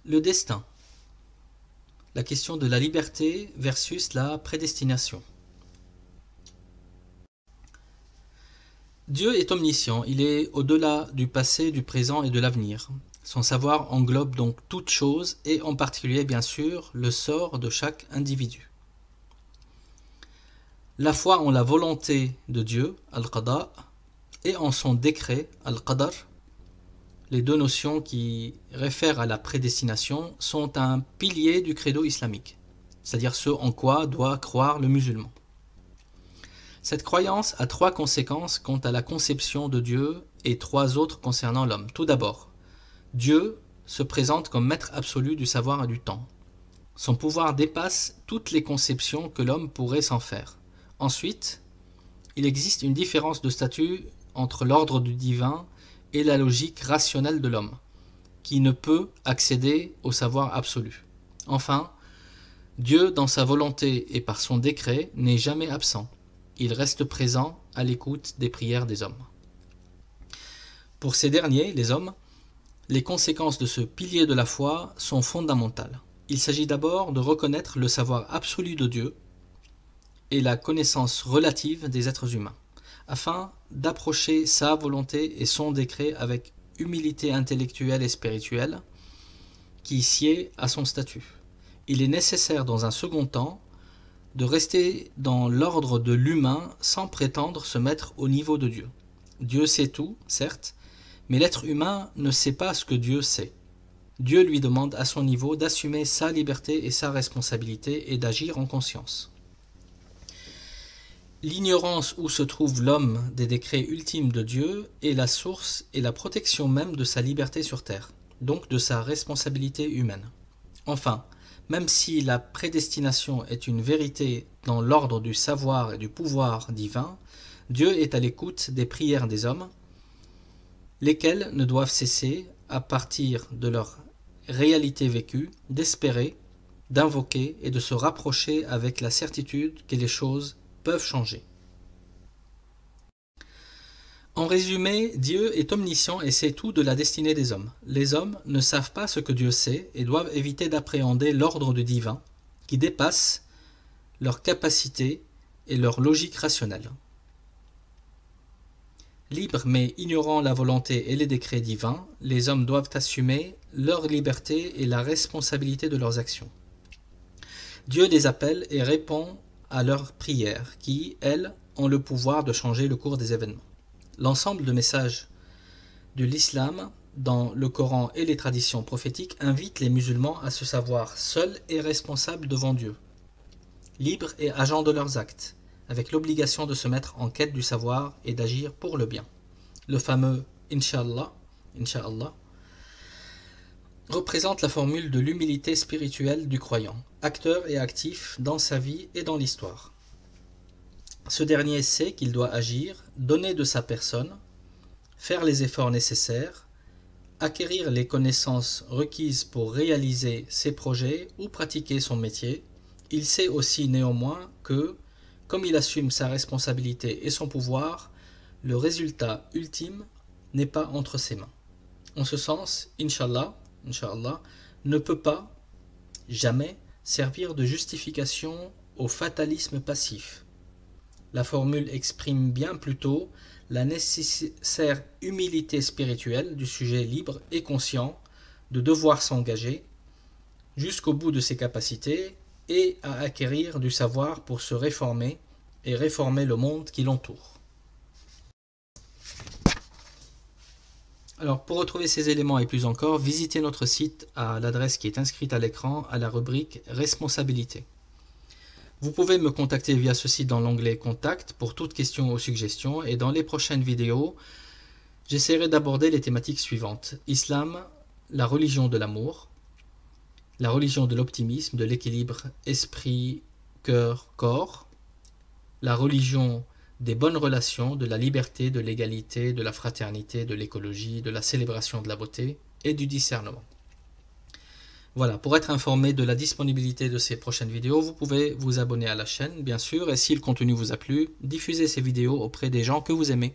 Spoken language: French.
Le destin. La question de la liberté versus la prédestination. Dieu est omniscient, il est au-delà du passé, du présent et de l'avenir. Son savoir englobe donc toute chose et en particulier bien sûr le sort de chaque individu. La foi en la volonté de Dieu, al-Qada, et en son décret, al-Qadar, les deux notions qui réfèrent à la prédestination, sont un pilier du credo islamique, c'est-à-dire ce en quoi doit croire le musulman. Cette croyance a trois conséquences quant à la conception de Dieu et trois autres concernant l'homme. Tout d'abord, Dieu se présente comme maître absolu du savoir et du temps. Son pouvoir dépasse toutes les conceptions que l'homme pourrait s'en faire. Ensuite, il existe une différence de statut entre l'ordre du divin et la logique rationnelle de l'homme, qui ne peut accéder au savoir absolu. Enfin, Dieu, dans sa volonté et par son décret, n'est jamais absent. Il reste présent à l'écoute des prières des hommes. Pour ces derniers, les hommes, les conséquences de ce pilier de la foi sont fondamentales. Il s'agit d'abord de reconnaître le savoir absolu de Dieu et la connaissance relative des êtres humains, afin d'approcher sa volonté et son décret avec humilité intellectuelle et spirituelle qui sied à son statut. Il est nécessaire dans un second temps de rester dans l'ordre de l'humain sans prétendre se mettre au niveau de Dieu. Dieu sait tout, certes, mais l'être humain ne sait pas ce que Dieu sait. Dieu lui demande à son niveau d'assumer sa liberté et sa responsabilité et d'agir en conscience. L'ignorance où se trouve l'homme des décrets ultimes de Dieu est la source et la protection même de sa liberté sur terre, donc de sa responsabilité humaine. Enfin, même si la prédestination est une vérité dans l'ordre du savoir et du pouvoir divin, Dieu est à l'écoute des prières des hommes, lesquels ne doivent cesser, à partir de leur réalité vécue, d'espérer, d'invoquer et de se rapprocher avec la certitude que les choses peuvent changer. En résumé, Dieu est omniscient et sait tout de la destinée des hommes. Les hommes ne savent pas ce que Dieu sait et doivent éviter d'appréhender l'ordre du divin qui dépasse leur capacité et leur logique rationnelle. Libres mais ignorant la volonté et les décrets divins, les hommes doivent assumer leur liberté et la responsabilité de leurs actions. Dieu les appelle et répond à leurs prières qui, elles, ont le pouvoir de changer le cours des événements. L'ensemble de messages de l'islam dans le Coran et les traditions prophétiques invitent les musulmans à se savoir seuls et responsables devant Dieu, libres et agents de leurs actes, avec l'obligation de se mettre en quête du savoir et d'agir pour le bien. Le fameux Inch'Allah, représente la formule de l'humilité spirituelle du croyant, acteur et actif dans sa vie et dans l'histoire. Ce dernier sait qu'il doit agir, donner de sa personne, faire les efforts nécessaires, acquérir les connaissances requises pour réaliser ses projets ou pratiquer son métier. Il sait aussi néanmoins que, comme il assume sa responsabilité et son pouvoir, le résultat ultime n'est pas entre ses mains. En ce sens, Inch'Allah, ne peut pas, jamais, servir de justification au fatalisme passif. La formule exprime bien plutôt la nécessaire humilité spirituelle du sujet libre et conscient de devoir s'engager jusqu'au bout de ses capacités et à acquérir du savoir pour se réformer et réformer le monde qui l'entoure. Alors, pour retrouver ces éléments et plus encore, visitez notre site à l'adresse qui est inscrite à l'écran à la rubrique Responsabilité. Vous pouvez me contacter via ce site dans l'onglet Contact pour toute question ou suggestion et dans les prochaines vidéos, j'essaierai d'aborder les thématiques suivantes. Islam, la religion de l'amour, la religion de l'optimisme, de l'équilibre esprit, cœur, corps, la religion des bonnes relations, de la liberté, de l'égalité, de la fraternité, de l'écologie, de la célébration de la beauté et du discernement. Voilà, pour être informé de la disponibilité de ces prochaines vidéos, vous pouvez vous abonner à la chaîne, bien sûr, et si le contenu vous a plu, diffusez ces vidéos auprès des gens que vous aimez.